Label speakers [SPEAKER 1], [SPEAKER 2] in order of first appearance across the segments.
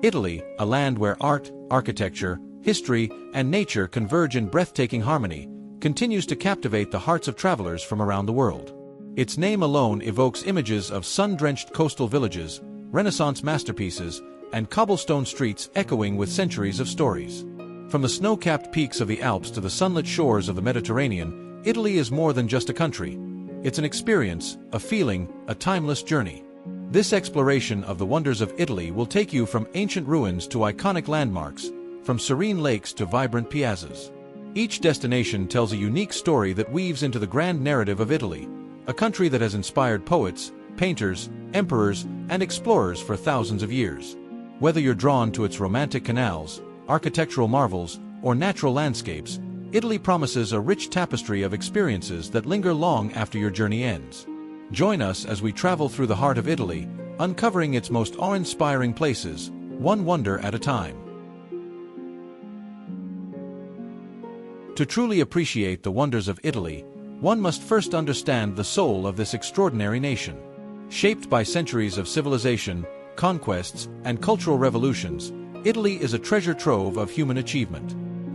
[SPEAKER 1] Italy, a land where art, architecture, history, and nature converge in breathtaking harmony, continues to captivate the hearts of travelers from around the world. Its name alone evokes images of sun-drenched coastal villages, Renaissance masterpieces, and cobblestone streets echoing with centuries of stories. From the snow-capped peaks of the Alps to the sunlit shores of the Mediterranean, Italy is more than just a country. It's an experience, a feeling, a timeless journey. This exploration of the wonders of Italy will take you from ancient ruins to iconic landmarks, from serene lakes to vibrant piazzas. Each destination tells a unique story that weaves into the grand narrative of Italy, a country that has inspired poets, painters, emperors, and explorers for thousands of years. Whether you're drawn to its romantic canals, architectural marvels, or natural landscapes, Italy promises a rich tapestry of experiences that linger long after your journey ends. Join us as we travel through the heart of Italy, uncovering its most awe-inspiring places, one wonder at a time. To truly appreciate the wonders of Italy, one must first understand the soul of this extraordinary nation. Shaped by centuries of civilization, conquests, and cultural revolutions, Italy is a treasure trove of human achievement.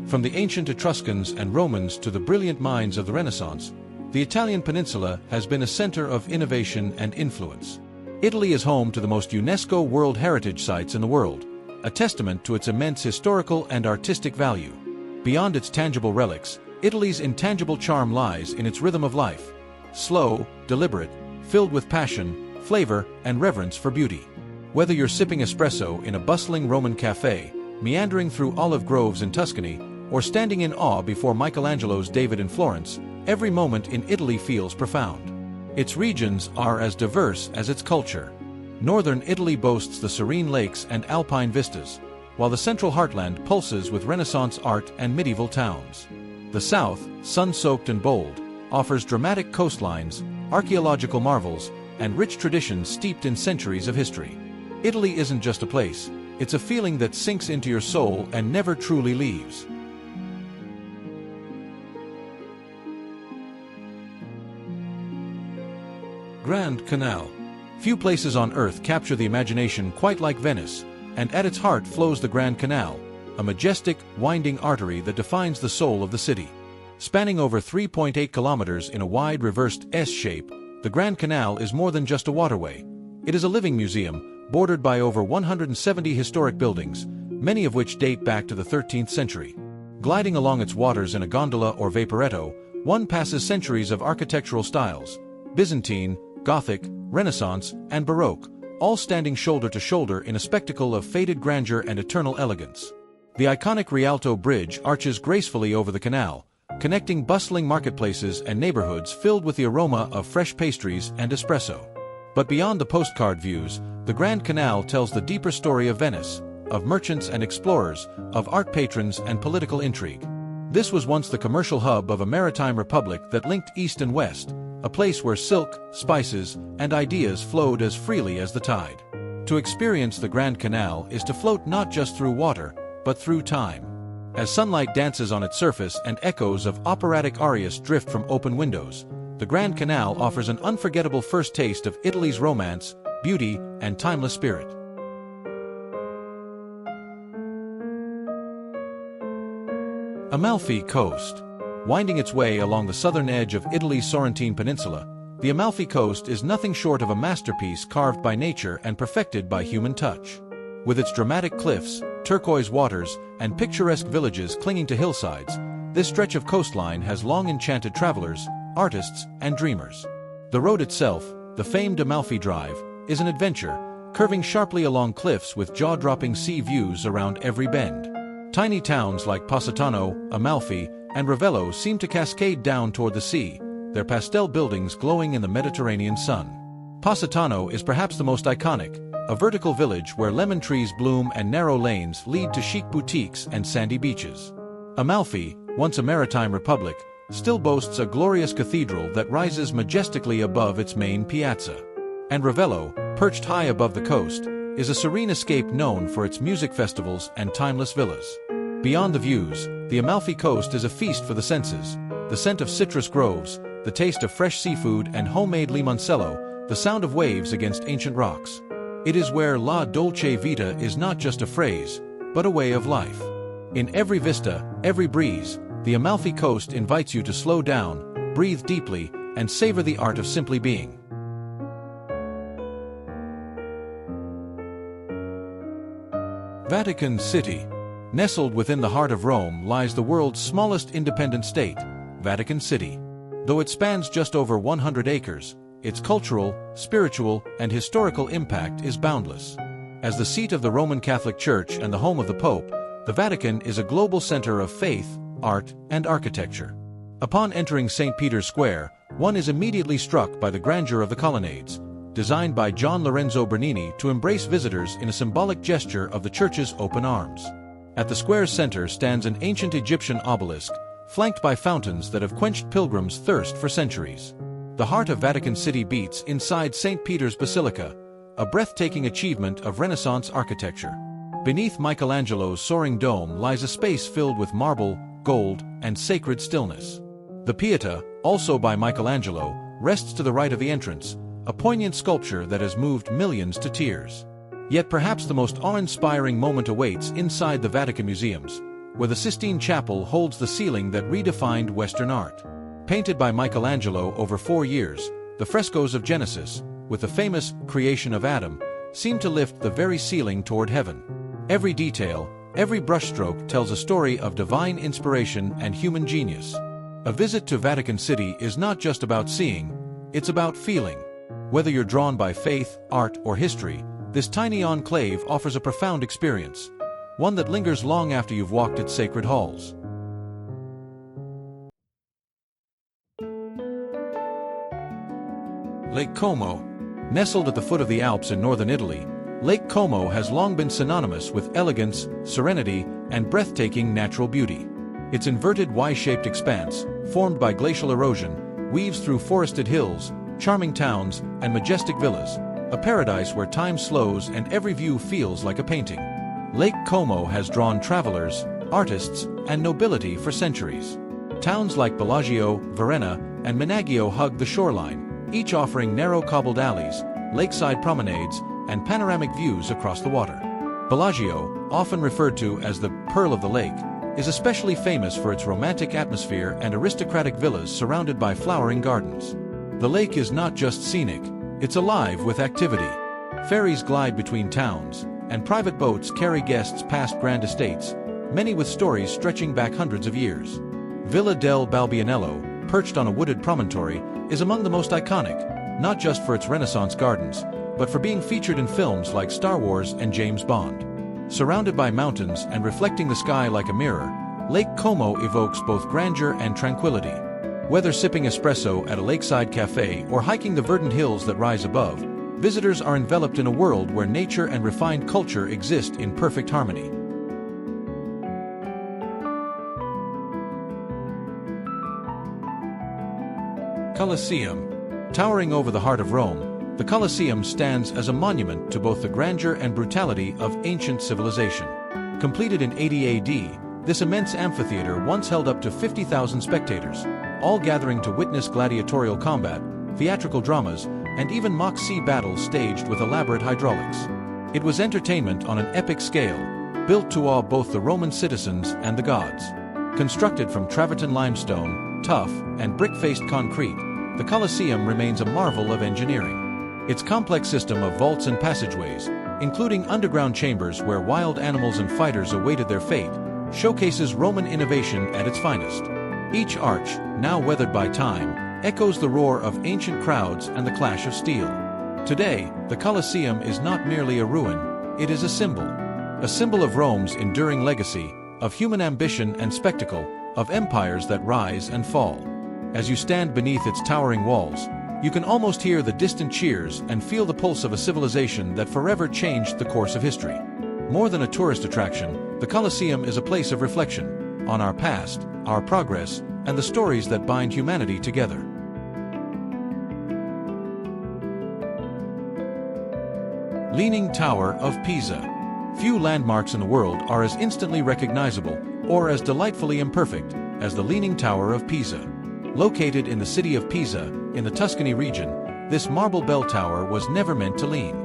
[SPEAKER 1] From the ancient Etruscans and Romans to the brilliant minds of the Renaissance, the Italian peninsula has been a center of innovation and influence. Italy is home to the most UNESCO World Heritage Sites in the world, a testament to its immense historical and artistic value. Beyond its tangible relics, Italy's intangible charm lies in its rhythm of life. Slow, deliberate, filled with passion, flavor, and reverence for beauty. Whether you're sipping espresso in a bustling Roman cafe, meandering through olive groves in Tuscany, or standing in awe before Michelangelo's David in Florence, every moment in Italy feels profound. Its regions are as diverse as its culture. Northern Italy boasts the serene lakes and alpine vistas, while the central heartland pulses with Renaissance art and medieval towns. The south, sun-soaked and bold, offers dramatic coastlines, archaeological marvels, and rich traditions steeped in centuries of history. Italy isn't just a place, it's a feeling that sinks into your soul and never truly leaves. Grand Canal. Few places on Earth capture the imagination quite like Venice, and at its heart flows the Grand Canal, a majestic, winding artery that defines the soul of the city. Spanning over 3.8 kilometers in a wide reversed S shape, the Grand Canal is more than just a waterway. It is a living museum, bordered by over 170 historic buildings, many of which date back to the 13th century. Gliding along its waters in a gondola or vaporetto, one passes centuries of architectural styles: Byzantine, Gothic, Renaissance, and Baroque, all standing shoulder to shoulder in a spectacle of faded grandeur and eternal elegance. The iconic Rialto Bridge arches gracefully over the canal, connecting bustling marketplaces and neighborhoods filled with the aroma of fresh pastries and espresso. But beyond the postcard views, the Grand Canal tells the deeper story of Venice, of merchants and explorers, of art patrons and political intrigue. This was once the commercial hub of a maritime republic that linked east and west, a place where silk, spices, and ideas flowed as freely as the tide. To experience the Grand Canal is to float not just through water, but through time. As sunlight dances on its surface and echoes of operatic arias drift from open windows, the Grand Canal offers an unforgettable first taste of Italy's romance, beauty, and timeless spirit. Amalfi Coast. Winding its way along the southern edge of Italy's Sorrentine Peninsula, the Amalfi Coast is nothing short of a masterpiece carved by nature and perfected by human touch. With its dramatic cliffs, turquoise waters, and picturesque villages clinging to hillsides, this stretch of coastline has long enchanted travelers, artists, and dreamers. The road itself, the famed Amalfi Drive, is an adventure, curving sharply along cliffs with jaw-dropping sea views around every bend. Tiny towns like Positano, Amalfi, and Ravello seem to cascade down toward the sea, their pastel buildings glowing in the Mediterranean sun. Positano is perhaps the most iconic, a vertical village where lemon trees bloom and narrow lanes lead to chic boutiques and sandy beaches. Amalfi, once a maritime republic, still boasts a glorious cathedral that rises majestically above its main piazza. And Ravello, perched high above the coast, is a serene escape known for its music festivals and timeless villas. Beyond the views, the Amalfi Coast is a feast for the senses. The scent of citrus groves, the taste of fresh seafood and homemade limoncello, the sound of waves against ancient rocks. It is where La Dolce Vita is not just a phrase, but a way of life. In every vista, every breeze, the Amalfi Coast invites you to slow down, breathe deeply, and savor the art of simply being. Vatican City. Nestled within the heart of Rome lies the world's smallest independent state, Vatican City. Though it spans just over 100 acres, its cultural, spiritual, and historical impact is boundless. As the seat of the Roman Catholic Church and the home of the Pope, the Vatican is a global center of faith, art, and architecture. Upon entering St. Peter's Square, one is immediately struck by the grandeur of the colonnades, designed by Gian Lorenzo Bernini to embrace visitors in a symbolic gesture of the church's open arms. At the square's center stands an ancient Egyptian obelisk, flanked by fountains that have quenched pilgrims' thirst for centuries. The heart of Vatican City beats inside St. Peter's Basilica, a breathtaking achievement of Renaissance architecture. Beneath Michelangelo's soaring dome lies a space filled with marble, gold, and sacred stillness. The Pietà, also by Michelangelo, rests to the right of the entrance, a poignant sculpture that has moved millions to tears. Yet perhaps the most awe-inspiring moment awaits inside the Vatican Museums, where the Sistine Chapel holds the ceiling that redefined Western art. Painted by Michelangelo over 4 years, the frescoes of Genesis, with the famous creation of Adam, seem to lift the very ceiling toward heaven. Every detail, every brushstroke tells a story of divine inspiration and human genius. A visit to Vatican City is not just about seeing, it's about feeling. Whether you're drawn by faith, art, or history, this tiny enclave offers a profound experience, one that lingers long after you've walked its sacred halls. Lake Como. Nestled at the foot of the Alps in northern Italy, Lake Como has long been synonymous with elegance, serenity, and breathtaking natural beauty. Its inverted Y-shaped expanse, formed by glacial erosion, weaves through forested hills, charming towns, and majestic villas, a paradise where time slows and every view feels like a painting. Lake Como has drawn travelers, artists, and nobility for centuries. Towns like Bellagio, Varenna, and Menaggio hug the shoreline, each offering narrow cobbled alleys, lakeside promenades, and panoramic views across the water. Bellagio, often referred to as the Pearl of the Lake, is especially famous for its romantic atmosphere and aristocratic villas surrounded by flowering gardens. The lake is not just scenic, it's alive with activity. Ferries glide between towns, and private boats carry guests past grand estates, many with stories stretching back hundreds of years. Villa del Balbianello, perched on a wooded promontory, is among the most iconic, not just for its Renaissance gardens, but for being featured in films like Star Wars and James Bond. Surrounded by mountains and reflecting the sky like a mirror, Lake Como evokes both grandeur and tranquility. Whether sipping espresso at a lakeside cafe or hiking the verdant hills that rise above, visitors are enveloped in a world where nature and refined culture exist in perfect harmony. Colosseum. Towering over the heart of Rome, the Colosseum stands as a monument to both the grandeur and brutality of ancient civilization. Completed in 80 AD, this immense amphitheater once held up to 50,000 spectators, all gathering to witness gladiatorial combat, theatrical dramas, and even mock sea battles staged with elaborate hydraulics. It was entertainment on an epic scale, built to awe both the Roman citizens and the gods. Constructed from travertine limestone, tuff, and brick-faced concrete, the Colosseum remains a marvel of engineering. Its complex system of vaults and passageways, including underground chambers where wild animals and fighters awaited their fate, showcases Roman innovation at its finest. Each arch, now weathered by time, echoes the roar of ancient crowds and the clash of steel. Today, the Colosseum is not merely a ruin, it is a symbol of Rome's enduring legacy, of human ambition and spectacle, of empires that rise and fall. As you stand beneath its towering walls, you can almost hear the distant cheers and feel the pulse of a civilization that forever changed the course of history. More than a tourist attraction, the Colosseum is a place of reflection on our past, our progress, and the stories that bind humanity together. Leaning Tower of Pisa. Few landmarks in the world are as instantly recognizable, or as delightfully imperfect, as the Leaning Tower of Pisa. Located in the city of Pisa, in the Tuscany region, this marble bell tower was never meant to lean.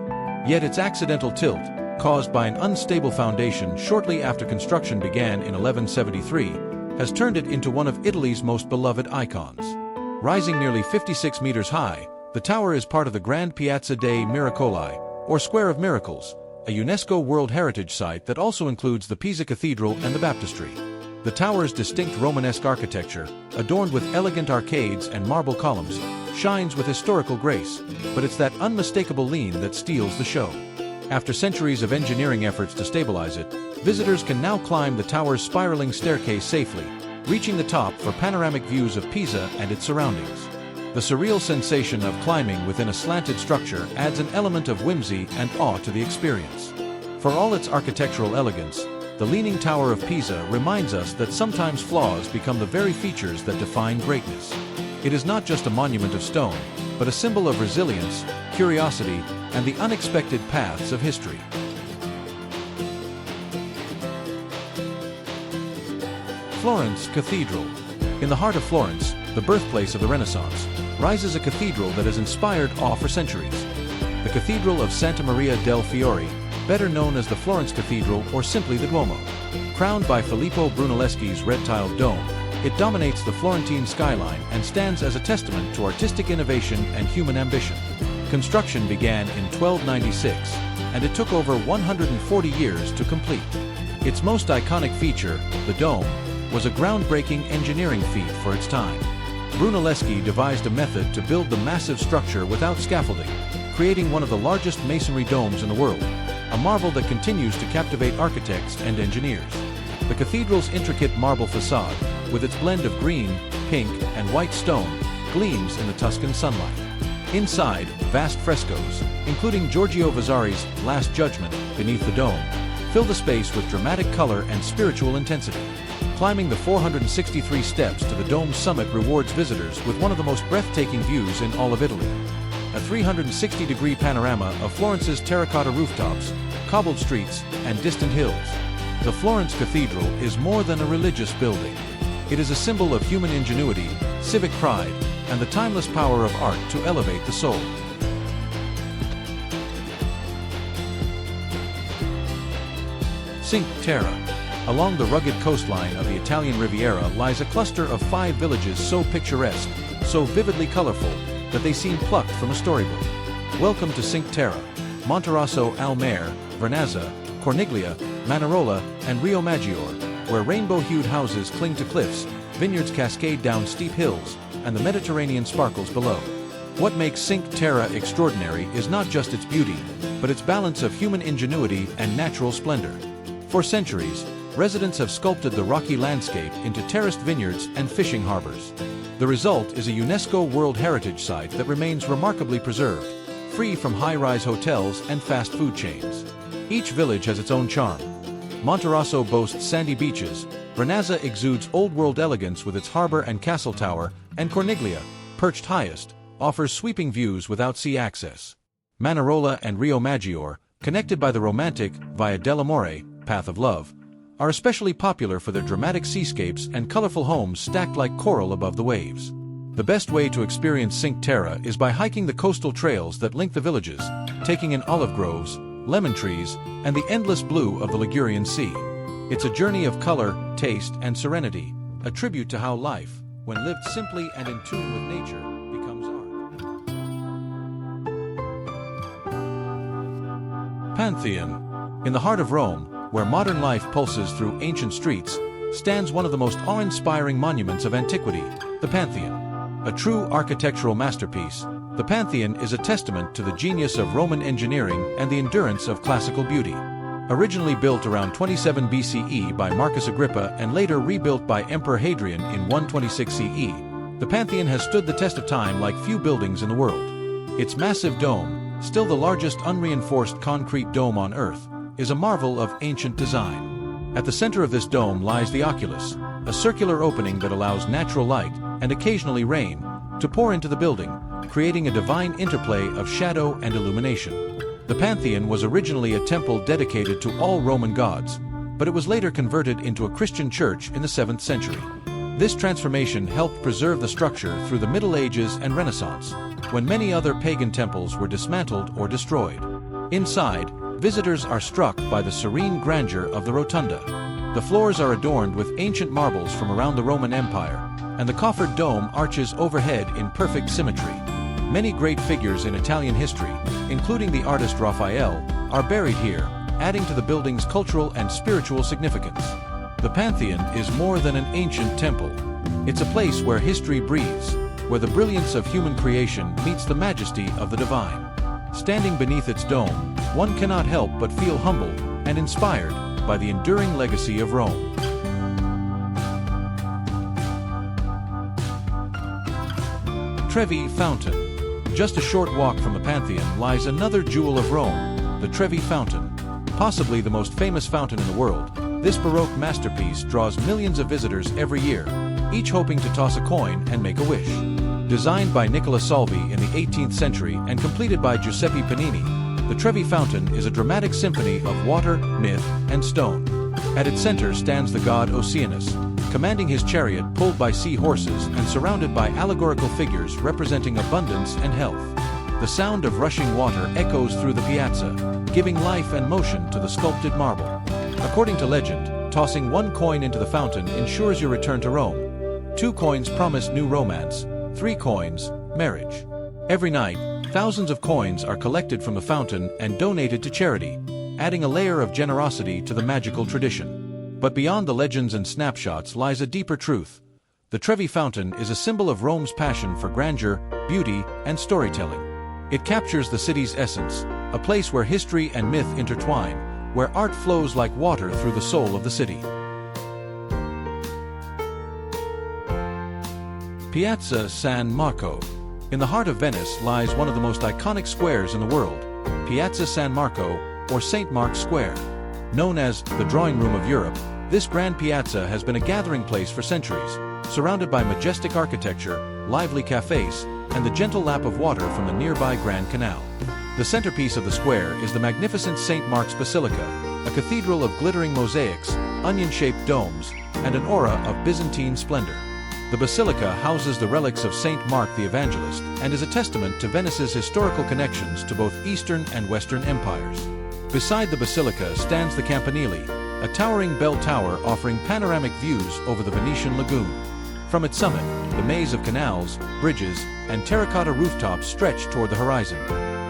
[SPEAKER 1] Yet its accidental tilt, caused by an unstable foundation shortly after construction began in 1173, has turned it into one of Italy's most beloved icons. Rising nearly 56 meters high, the tower is part of the Grand Piazza dei Miracoli, or Square of Miracles, a UNESCO World Heritage Site that also includes the Pisa Cathedral and the baptistry. The tower's distinct Romanesque architecture, adorned with elegant arcades and marble columns, shines with historical grace, but it's that unmistakable lean that steals the show. After centuries of engineering efforts to stabilize it, visitors can now climb the tower's spiraling staircase safely, reaching the top for panoramic views of Pisa and its surroundings. The surreal sensation of climbing within a slanted structure adds an element of whimsy and awe to the experience. For all its architectural elegance, the Leaning Tower of Pisa reminds us that sometimes flaws become the very features that define greatness. It is not just a monument of stone, but a symbol of resilience, curiosity, and the unexpected paths of history. Florence Cathedral. In the heart of Florence, the birthplace of the Renaissance, rises a cathedral that has inspired awe for centuries. The Cathedral of Santa Maria del Fiore, better known as the Florence Cathedral or simply the Duomo. Crowned by Filippo Brunelleschi's red-tiled dome, it dominates the Florentine skyline and stands as a testament to artistic innovation and human ambition. Construction began in 1296, and it took over 140 years to complete. Its most iconic feature, the dome, was a groundbreaking engineering feat for its time. Brunelleschi devised a method to build the massive structure without scaffolding, creating one of the largest masonry domes in the world, a marvel that continues to captivate architects and engineers. The cathedral's intricate marble facade, with its blend of green, pink, and white stone, gleams in the Tuscan sunlight. Inside, vast frescoes, including Giorgio Vasari's Last Judgment beneath the dome, fill the space with dramatic color and spiritual intensity. Climbing the 463 steps to the dome's summit rewards visitors with one of the most breathtaking views in all of Italy. A 360-degree panorama of Florence's terracotta rooftops, cobbled streets, and distant hills. The Florence Cathedral is more than a religious building. It is a symbol of human ingenuity, civic pride, and the timeless power of art to elevate the soul. Cinque Terre. Along the rugged coastline of the Italian Riviera lies a cluster of 5 villages so picturesque, so vividly colorful, that they seem plucked from a storybook. Welcome to Cinque Terre, Monterosso al Mare, Vernazza, Corniglia, Manarola, and Rio Maggiore, where rainbow-hued houses cling to cliffs, vineyards cascade down steep hills, and the Mediterranean sparkles below. What makes Cinque Terre extraordinary is not just its beauty, but its balance of human ingenuity and natural splendor. For centuries, residents have sculpted the rocky landscape into terraced vineyards and fishing harbors. The result is a UNESCO World Heritage Site that remains remarkably preserved, free from high-rise hotels and fast food chains. Each village has its own charm. Monterosso boasts sandy beaches, Vernazza exudes old-world elegance with its harbor and castle tower, and Corniglia, perched highest, offers sweeping views without sea access. Manarola and Rio Maggiore, connected by the romantic Via dell'Amore, Path of Love, are especially popular for their dramatic seascapes and colorful homes stacked like coral above the waves. The best way to experience Cinque Terre is by hiking the coastal trails that link the villages, taking in olive groves, lemon trees, and the endless blue of the Ligurian Sea. It's a journey of color, taste, and serenity, a tribute to how life, when lived simply and in tune with nature, becomes art. Pantheon. In the heart of Rome, where modern life pulses through ancient streets, stands one of the most awe-inspiring monuments of antiquity, the Pantheon. A true architectural masterpiece, the Pantheon is a testament to the genius of Roman engineering and the endurance of classical beauty. Originally built around 27 BCE by Marcus Agrippa and later rebuilt by Emperor Hadrian in 126 CE, the Pantheon has stood the test of time like few buildings in the world. Its massive dome, still the largest unreinforced concrete dome on Earth, is a marvel of ancient design. At the center of this dome lies the oculus, a circular opening that allows natural light, and occasionally rain, to pour into the building, creating a divine interplay of shadow and illumination. The Pantheon was originally a temple dedicated to all Roman gods, but it was later converted into a Christian church in the 7th century. This transformation helped preserve the structure through the Middle Ages and Renaissance, when many other pagan temples were dismantled or destroyed. Inside, visitors are struck by the serene grandeur of the rotunda. The floors are adorned with ancient marbles from around the Roman Empire, and the coffered dome arches overhead in perfect symmetry. Many great figures in Italian history, including the artist Raphael, are buried here, adding to the building's cultural and spiritual significance. The Pantheon is more than an ancient temple. It's a place where history breathes, where the brilliance of human creation meets the majesty of the divine. Standing beneath its dome, one cannot help but feel humbled and inspired by the enduring legacy of Rome. Trevi Fountain. Just a short walk from the Pantheon lies another jewel of Rome, the Trevi Fountain. Possibly the most famous fountain in the world, this Baroque masterpiece draws millions of visitors every year, each hoping to toss a coin and make a wish. Designed by Nicola Salvi in the 18th century and completed by Giuseppe Panini, the Trevi Fountain is a dramatic symphony of water, myth, and stone. At its center stands the god Oceanus, commanding his chariot pulled by sea horses and surrounded by allegorical figures representing abundance and health. The sound of rushing water echoes through the piazza, giving life and motion to the sculpted marble. According to legend, tossing one coin into the fountain ensures your return to Rome. 2 coins promise new romance, 3 coins, marriage. Every night, thousands of coins are collected from the fountain and donated to charity, adding a layer of generosity to the magical tradition. But beyond the legends and snapshots lies a deeper truth. The Trevi Fountain is a symbol of Rome's passion for grandeur, beauty, and storytelling. It captures the city's essence, a place where history and myth intertwine, where art flows like water through the soul of the city. Piazza San Marco. In the heart of Venice lies one of the most iconic squares in the world, Piazza San Marco, or St. Mark's Square. Known as the drawing room of Europe, this grand piazza has been a gathering place for centuries, surrounded by majestic architecture, lively cafes, and the gentle lap of water from the nearby Grand Canal. The centerpiece of the square is the magnificent St. Mark's Basilica, a cathedral of glittering mosaics, onion-shaped domes, and an aura of Byzantine splendor. The basilica houses the relics of St. Mark the Evangelist and is a testament to Venice's historical connections to both Eastern and Western empires. Beside the basilica stands the Campanile, a towering bell tower offering panoramic views over the Venetian lagoon. From its summit, the maze of canals, bridges, and terracotta rooftops stretch toward the horizon,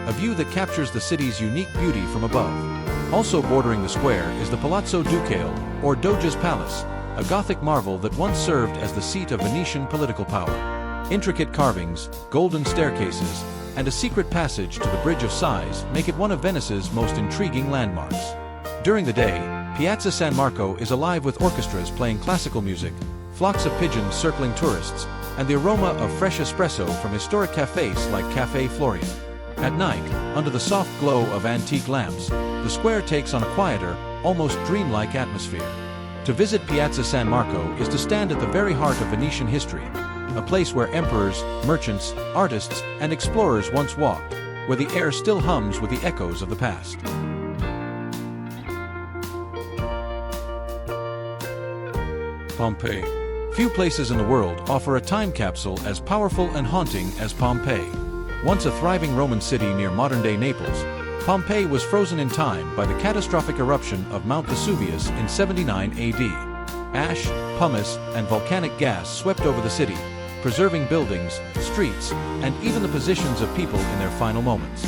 [SPEAKER 1] a view that captures the city's unique beauty from above. Also bordering the square is the Palazzo Ducale, or Doge's Palace, a Gothic marvel that once served as the seat of Venetian political power. Intricate carvings, golden staircases, and a secret passage to the Bridge of Sighs make it one of Venice's most intriguing landmarks. During the day, Piazza San Marco is alive with orchestras playing classical music, flocks of pigeons circling tourists, and the aroma of fresh espresso from historic cafes like Café Florian. At night, under the soft glow of antique lamps, the square takes on a quieter, almost dreamlike atmosphere. To visit Piazza San Marco is to stand at the very heart of Venetian history, a place where emperors, merchants, artists, and explorers once walked, where the air still hums with the echoes of the past. Pompeii. Few places in the world offer a time capsule as powerful and haunting as Pompeii. Once a thriving Roman city near modern-day Naples, Pompeii was frozen in time by the catastrophic eruption of Mount Vesuvius in 79 AD. Ash, pumice, and volcanic gas swept over the city, preserving buildings, streets, and even the positions of people in their final moments.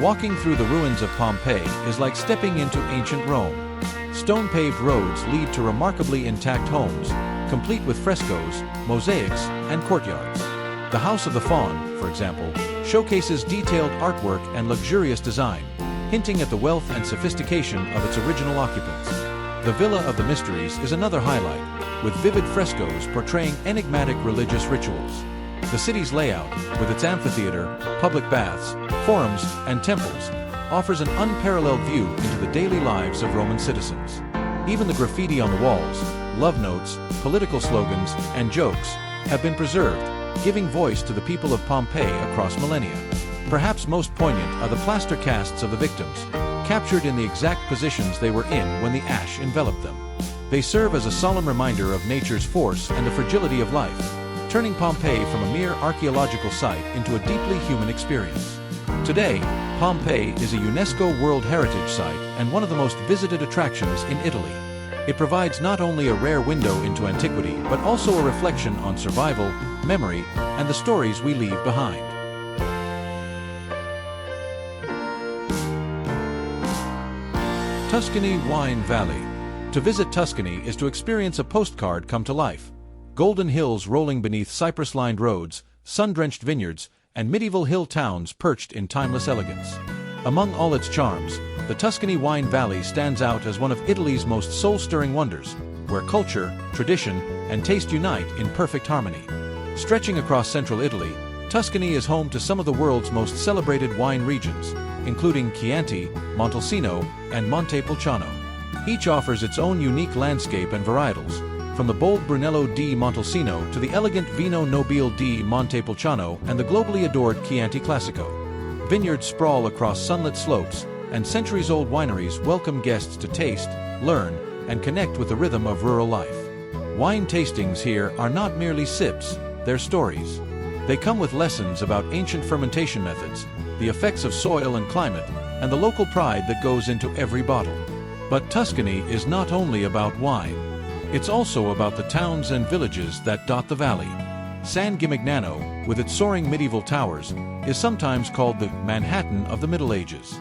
[SPEAKER 1] Walking through the ruins of Pompeii is like stepping into ancient Rome. Stone-paved roads lead to remarkably intact homes, complete with frescoes, mosaics, and courtyards. The House of the Faun, for example, showcases detailed artwork and luxurious design, hinting at the wealth and sophistication of its original occupants. The Villa of the Mysteries is another highlight, with vivid frescoes portraying enigmatic religious rituals. The city's layout, with its amphitheater, public baths, forums, and temples, offers an unparalleled view into the daily lives of Roman citizens. Even the graffiti on the walls, love notes, political slogans, and jokes have been preserved, giving voice to the people of Pompeii across millennia. Perhaps most poignant are the plaster casts of the victims, captured in the exact positions they were in when the ash enveloped them. They serve as a solemn reminder of nature's force and the fragility of life, turning Pompeii from a mere archaeological site into a deeply human experience. Today, Pompeii is a UNESCO World Heritage Site and one of the most visited attractions in Italy. It provides not only a rare window into antiquity, but also a reflection on survival, memory, and the stories we leave behind. Tuscany Wine Valley. To visit Tuscany is to experience a postcard come to life. Golden hills rolling beneath cypress-lined roads, sun-drenched vineyards, and medieval hill towns perched in timeless elegance. Among all its charms, the Tuscany Wine Valley stands out as one of Italy's most soul-stirring wonders, where culture, tradition, and taste unite in perfect harmony. Stretching across central Italy, Tuscany is home to some of the world's most celebrated wine regions, including Chianti, Montalcino, and Montepulciano. Each offers its own unique landscape and varietals, from the bold Brunello di Montalcino to the elegant Vino Nobile di Montepulciano and the globally adored Chianti Classico. Vineyards sprawl across sunlit slopes, and centuries-old wineries welcome guests to taste, learn, and connect with the rhythm of rural life. Wine tastings here are not merely sips, they're stories. They come with lessons about ancient fermentation methods, the effects of soil and climate, and the local pride that goes into every bottle. But Tuscany is not only about wine. It's also about the towns and villages that dot the valley. San Gimignano, with its soaring medieval towers, is sometimes called the Manhattan of the Middle Ages.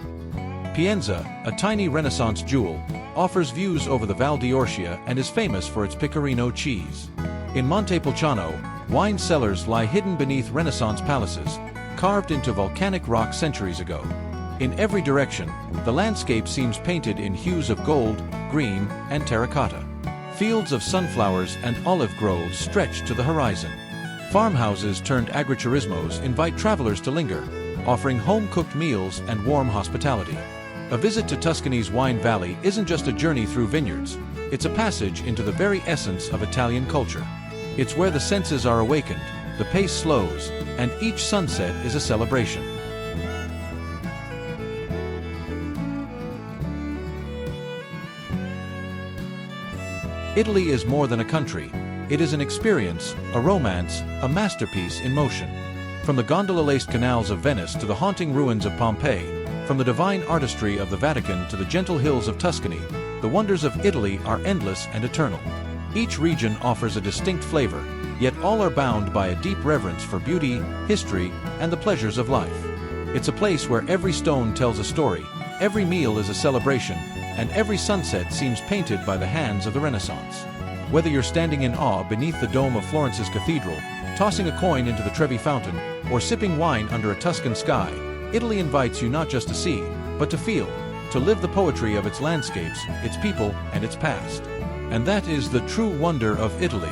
[SPEAKER 1] Pienza, a tiny Renaissance jewel, offers views over the Val d'Orcia and is famous for its pecorino cheese. In Montepulciano, wine cellars lie hidden beneath Renaissance palaces, carved into volcanic rock centuries ago. In every direction, the landscape seems painted in hues of gold, green, and terracotta. Fields of sunflowers and olive groves stretch to the horizon. Farmhouses turned agriturismos invite travelers to linger, offering home-cooked meals and warm hospitality. A visit to Tuscany's Wine Valley isn't just a journey through vineyards, it's a passage into the very essence of Italian culture. It's where the senses are awakened, the pace slows, and each sunset is a celebration. Italy is more than a country. It is an experience, a romance, a masterpiece in motion. From the gondola-laced canals of Venice to the haunting ruins of Pompeii, from the divine artistry of the Vatican to the gentle hills of Tuscany, the wonders of Italy are endless and eternal. Each region offers a distinct flavor, yet all are bound by a deep reverence for beauty, history, and the pleasures of life. It's a place where every stone tells a story, every meal is a celebration, and every sunset seems painted by the hands of the Renaissance. Whether you're standing in awe beneath the dome of Florence's cathedral, tossing a coin into the Trevi fountain, or sipping wine under a Tuscan sky, Italy invites you not just to see, but to feel, to live the poetry of its landscapes, its people, and its past. And that is the true wonder of Italy.